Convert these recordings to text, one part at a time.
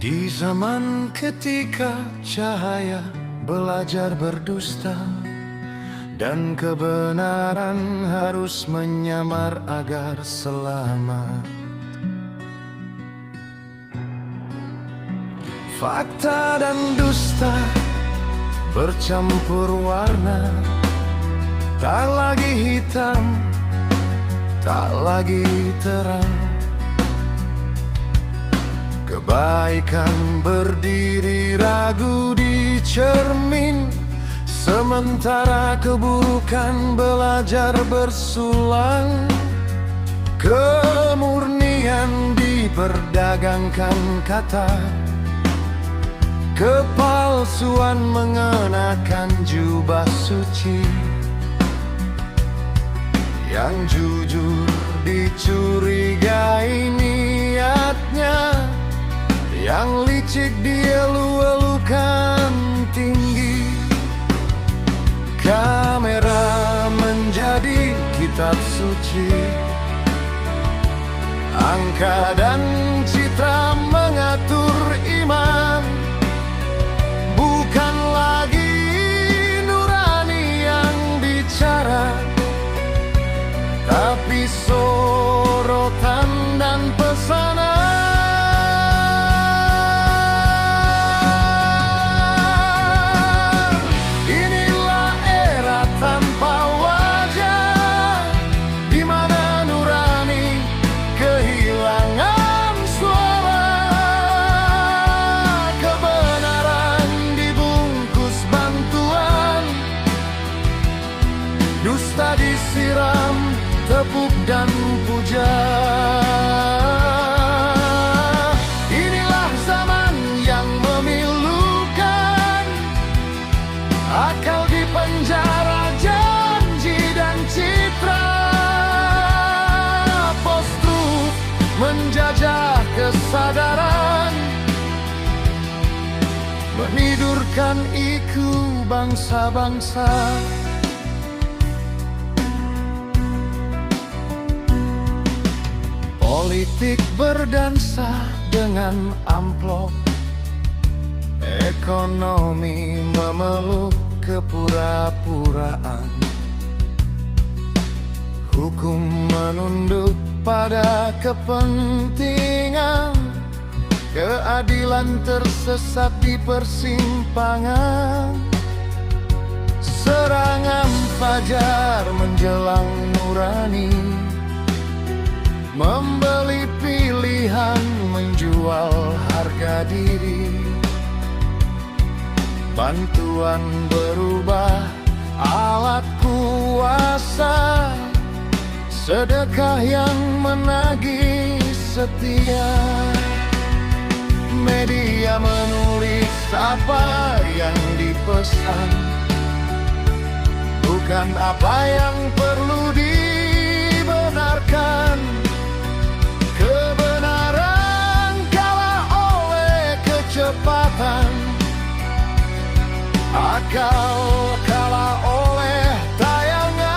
Di zaman ketika cahaya belajar berdusta dan kebenaran harus menyamar agar selamat, fakta dan dusta bercampur warna, tak lagi hitam, tak lagi terang. Kebaikan berdiri ragu di cermin, sementara keburukan belajar bersulang. Kemurnian diperdagangkan kata, kepalsuan mengenakan jubah suci. Yang jujur dicurigai niatnya, yang licik dielu-elukan tinggi. Kamera menjadi kitab suci, angka dan citra mengatur iman. Bukan lagi nurani yang bicara, tapi sorotan dan pesanan. Inilah era tanpa wajah, di mana nurani kehilangan suara. Kebenaran dibungkus bantuan, dusta disiram tepuk dan puja. Inilah zaman yang memilukan, akal dipenjara, janji dan citra. Post-truth menjajah kesadaran, menidurkan IQ bangsa-bangsa. Politik berdansa dengan amplop, ekonomi memeluk kepura-puraan, hukum menunduk pada kepentingan, keadilan tersesat di persimpangan. Serangan fajar menjelang nurani, membeli pilihan, menjual harga diri. Bantuan berubah alat kuasa, sedekah yang menagih setia. Media menulis apa yang dipesan, bukan apa yang perlu dibenarkan. Kebenaran kalah oleh kecepatan, akal kalah oleh tayangan.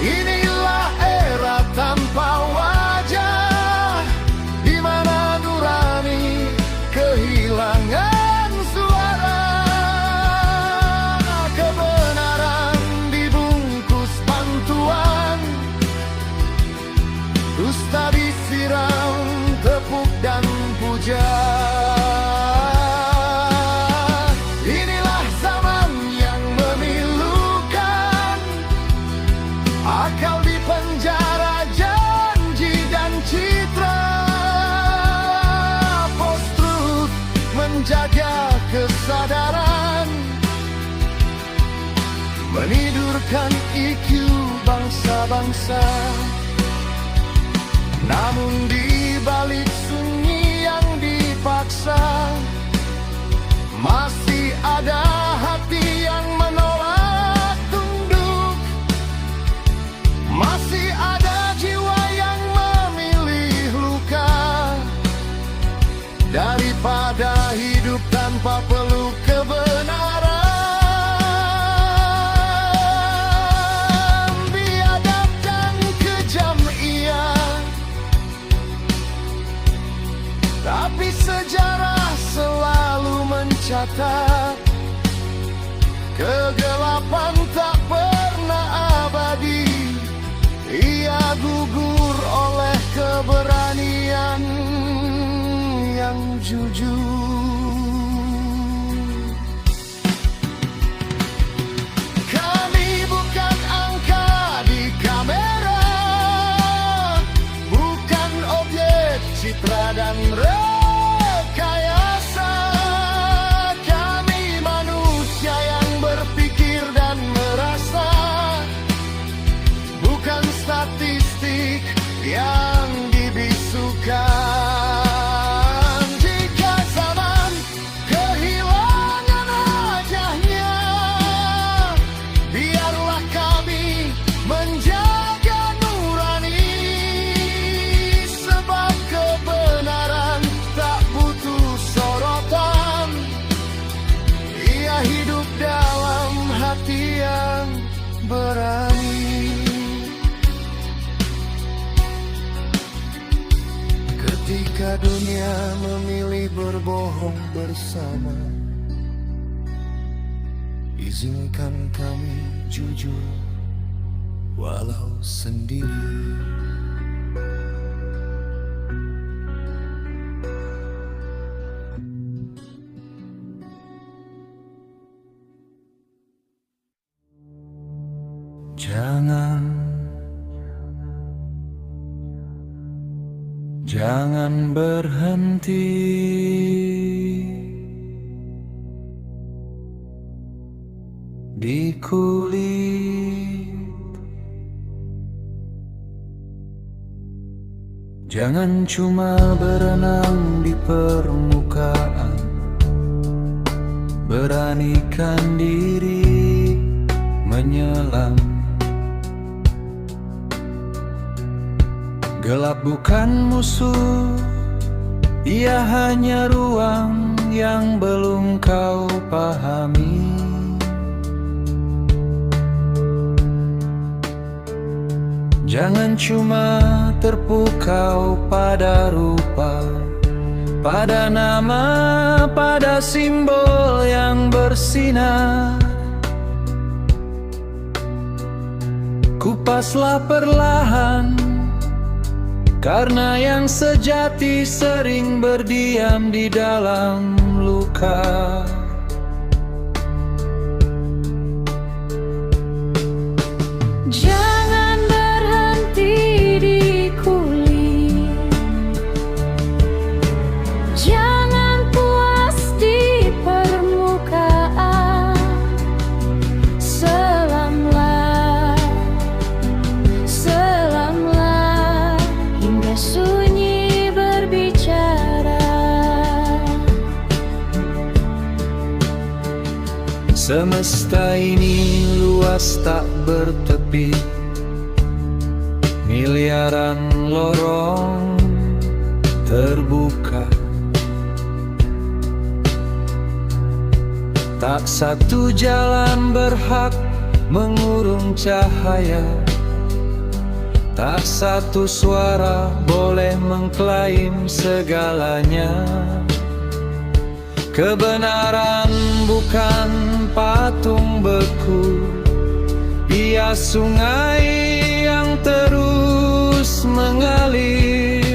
Inilah era tanpa wajah, di mana nurani kehilangan suara. Kebenaran dibungkus bantuan, dusta disiram tepuk dan puja. Inilah zaman yang memilukan, akal dipenjara, janji dan citra. Post-truth menjaga kesadaran, menidurkan IQ bangsa-bangsa. Namun di balik sunyi yang dipaksa, masih ada hati yang menolak tunduk. Masih ada jiwa yang memilih luka, daripada hidup tanpa peluk kebenaran. Biadab dan kejam luka. Kegelapan tak pernah abadi, ia gugur oleh keberanian yang jujur. Kami bukan angka di kamera, bukan objek citra dan rekayasa. Kami manusia yang berpikir dan merasa, bukan statistik yang dibisukan. Jika zaman kehilangan wajahnya, biarlah kami menjaga nurani. Sebab kebenaran tak butuh sorotan, ia hidup dalam hati yang berani. Ketika dunia memilih berbohong bersama, izinkan kami jujur walau sendiri. Jangan berhenti di kulit, jangan cuma berenang di permukaan. Beranikan diri menyelam. Gelap bukan musuh, ia hanya ruang yang belum kau pahami. Jangan cuma terpukau pada rupa, pada nama, pada simbol yang bersinar. Kupaslah perlahan, karena yang sejati sering berdiam di dalam luka. Jangan berhenti di kulit, jangan puas di permukaan. Selamlah, selamlah hingga sunyi berbicara. Semesta ini luas tak bertepi, miliaran lorong terbuka. Tak satu jalan berhak mengurung cahaya, tak satu suara boleh mengklaim segalanya. Kebenaran bukan patung beku, ia sungai yang terus mengalir.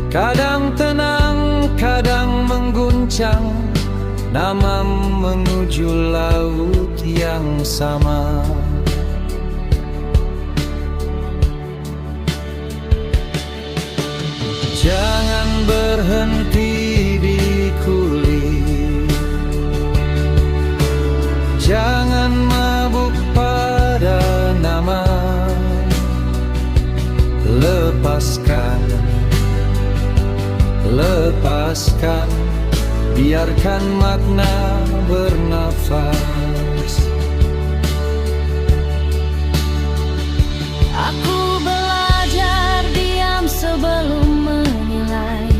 Kadang tenang, kadang mengguncang, nama menuju laut yang sama. Jangan berhenti di kulit, jangan mabuk pada nama. Lepaskan, lepaskan, biarkan makna bernafas. Aku belajar diam sebelum menilai,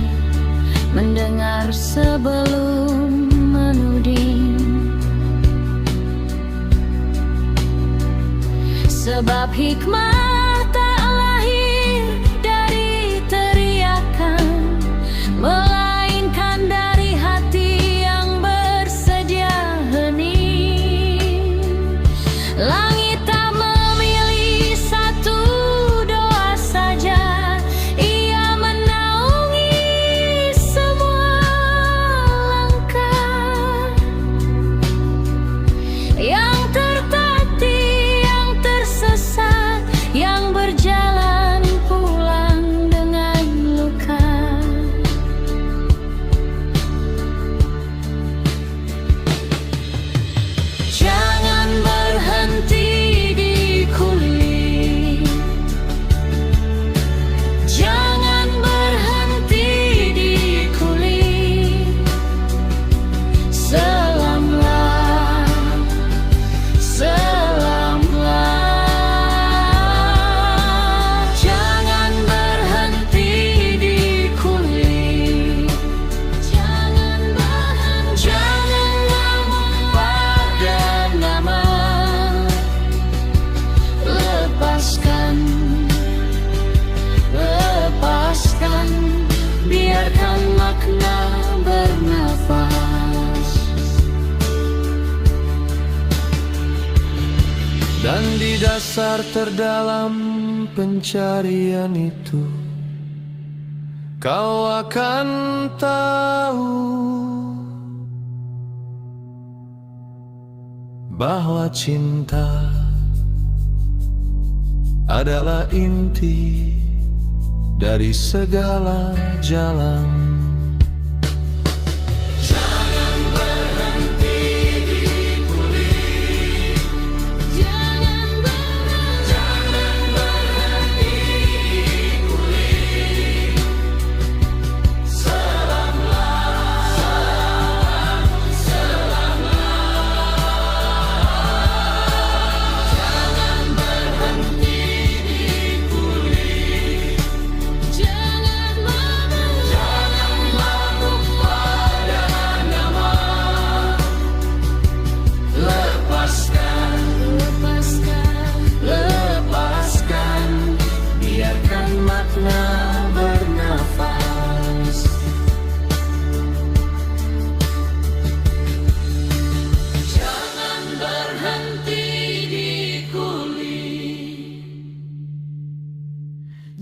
mendengar sebelum menuding. Sebab hikmah tak lahir dari teriakan, melainkan dari dasar terdalam pencarian itu, kau akan tahu bahwa cinta adalah inti dari segala jalan.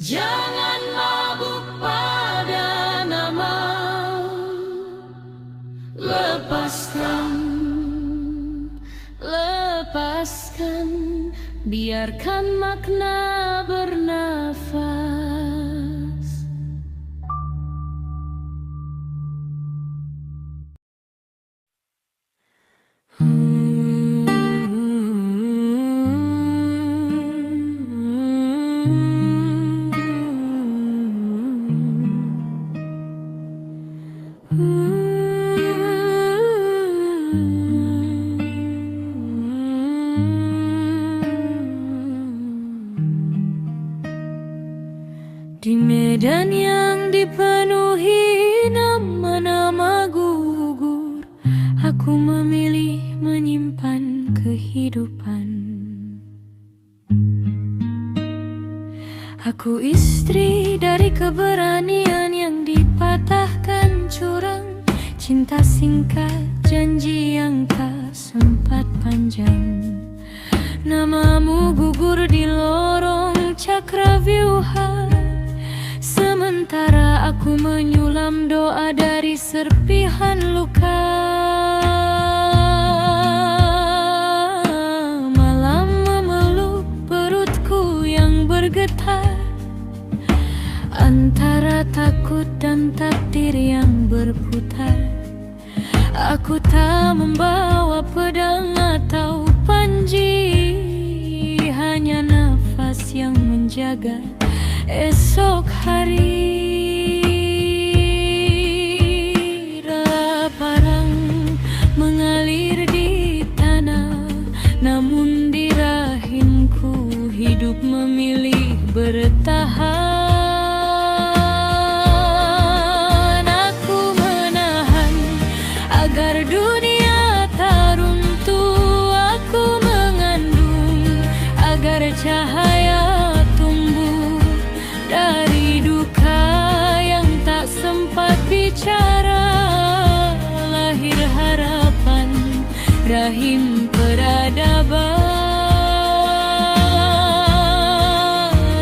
Jangan mabuk pada nama. Lepaskan, lepaskan, biarkan makna bernafas. Di medan yang dipenuhi nama-nama gugur, aku memilih menyimpan kehidupan. Aku istri dari keberanian yang dipatahkan curang, cinta singkat, janji yang tak sempat panjang. Namamu gugur di lorong cakravyuha, sementara aku menyulam doa dari serpihan luka. Malam memeluk perutku yang bergetar, antara takut dan takdir yang berputar. Aku tak membawa pedang atau panji, hanya nafas yang menjaga esok hari. Rela parang mengalir di tanah, namun di rahimku hidup memilih bertahan. Aku menahan agar dunia tak runtuh, aku mengandung agar cahaya dari duka yang tak sempat bicara. Lahir harapan, rahim peradaban.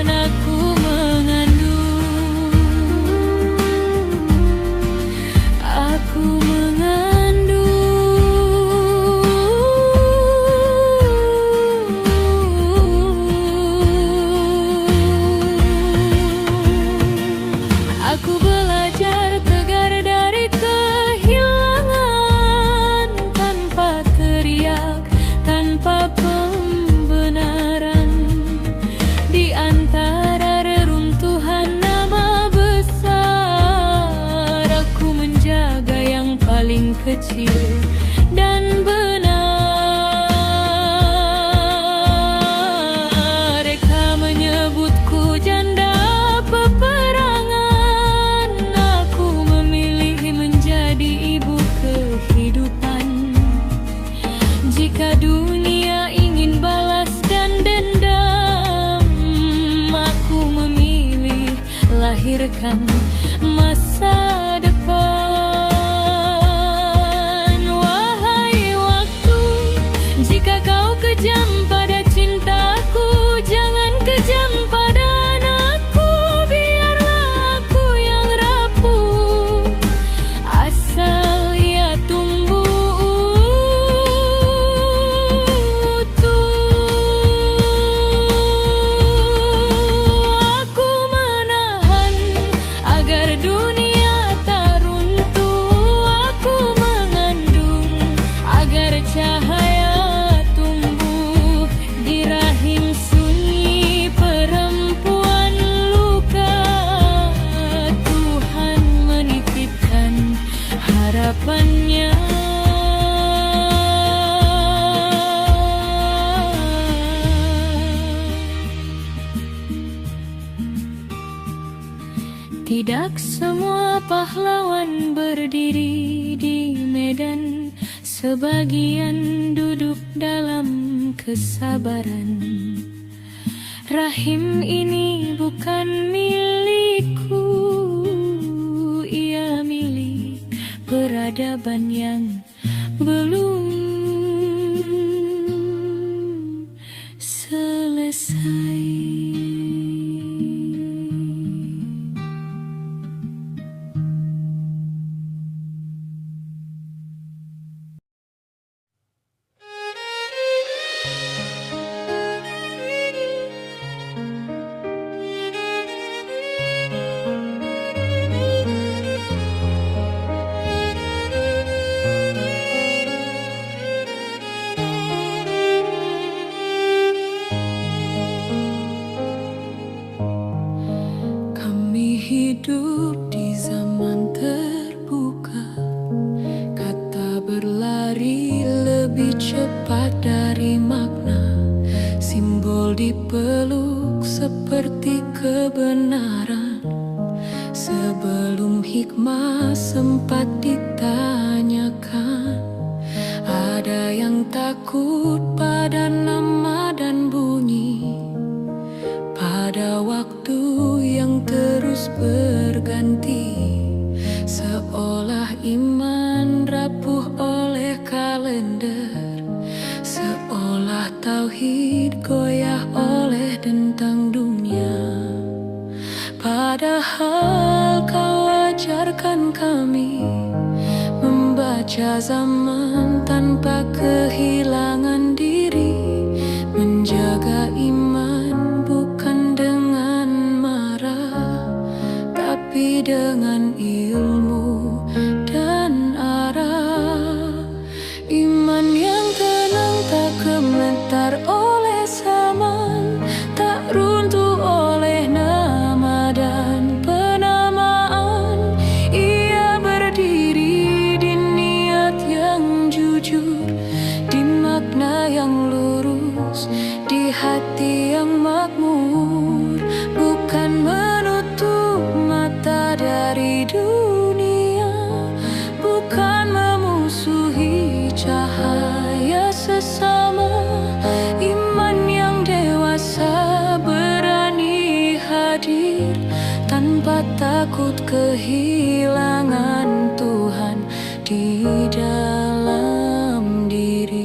Aku mengandung, aku mengandung. Aku belajar tegar dari kehilangan, tanpa teriak, tanpa pembenaran. Di antara reruntuhan nama besar, aku menjaga yang paling kecil dan benar. Mereka menyebutku janda peperangan, aku memilih menjadi ibu kehidupan. Jika dunia ingin balas dan dendam, aku memilih lahirkan masa depan. Wahai waktu, jika kau kejam pada cintaku, depannya. Tidak semua pahlawan berdiri di medan, sebagian duduk dalam kesabaran. Rahim ini bukan milikku, ia milik peradaban yang belum selesai. Hidup di zaman terbuka, kata berlari lebih cepat dari makna. Simbol dipeluk seperti kebenaran, sebelum hikmah sempat ditanyakan. Ada yang takut pada nama dan bunyi, pada waktu yang terus berganti, seolah iman rapuh oleh kalender, seolah tauhid goyah oleh dentang dunia. Padahal kau ajarkan kami membaca zaman tanpa kehilangan diri, menjaga iman bukan dengan marah, tapi dengan ilmu dan arah. Iman yang tenang tak gemetar oleh zaman, tak runtuh oleh nama dan penamaan. Ia berdiri di niat yang jujur, di makna yang lurus, di hati yang makmur. Bukan menutup mata dari dunia, bukan memusuhi cahaya sesama. Iman yang dewasa berani hadir tanpa takut kehilangan Tuhan di dalam diri.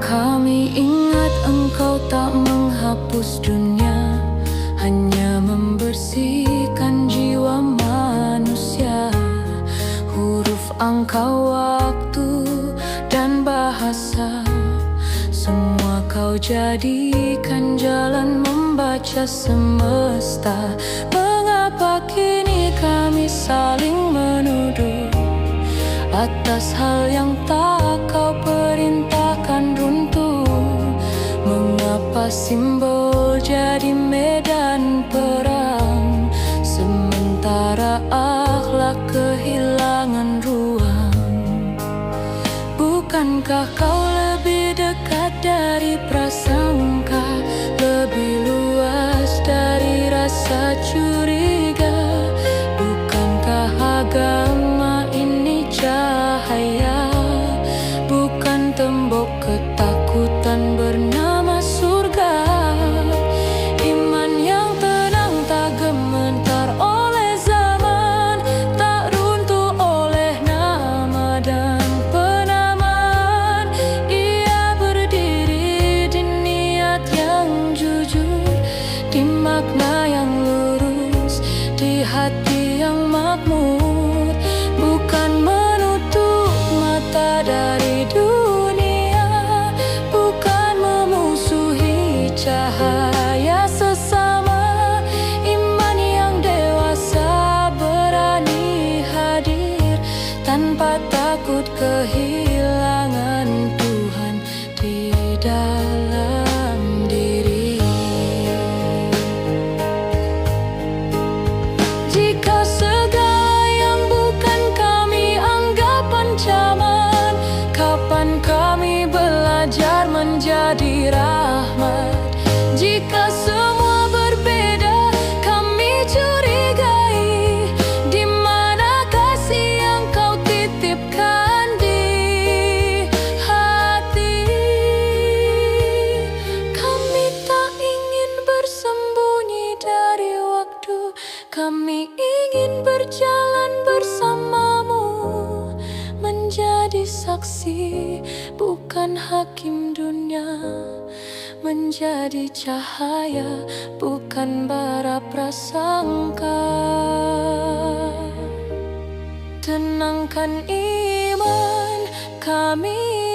Kami ingat engkau tak menghapus dunia, hanya membersihkan jiwa manusia. Huruf, angka, waktu, dan bahasa, semua kau jadikan jalan membaca semesta. Mengapa kini kami saling menuduh atas hal yang tak kau perintahkan runtuh? Mengapa simbol jadi medan perang, sementara akhlak kehilangan ruang? Bukankah kau lebih dekat dari prasangka, lebih luas dari rasa curiga? Bukankah agama ini cahaya, bukan tembok ketakutan bernama surga? Iman yang tenang tak gemetar oleh zaman, menjadi rahmat. Jika semua berbeda, kami curigai di mana kasih yang kau titipkan di hati. Kami tak ingin bersembunyi dari waktu, kami ingin berjalan bersamamu, menjadi saksi bukan hakim dunia, menjadi cahaya bukan bara prasangka. Tenangkan iman kami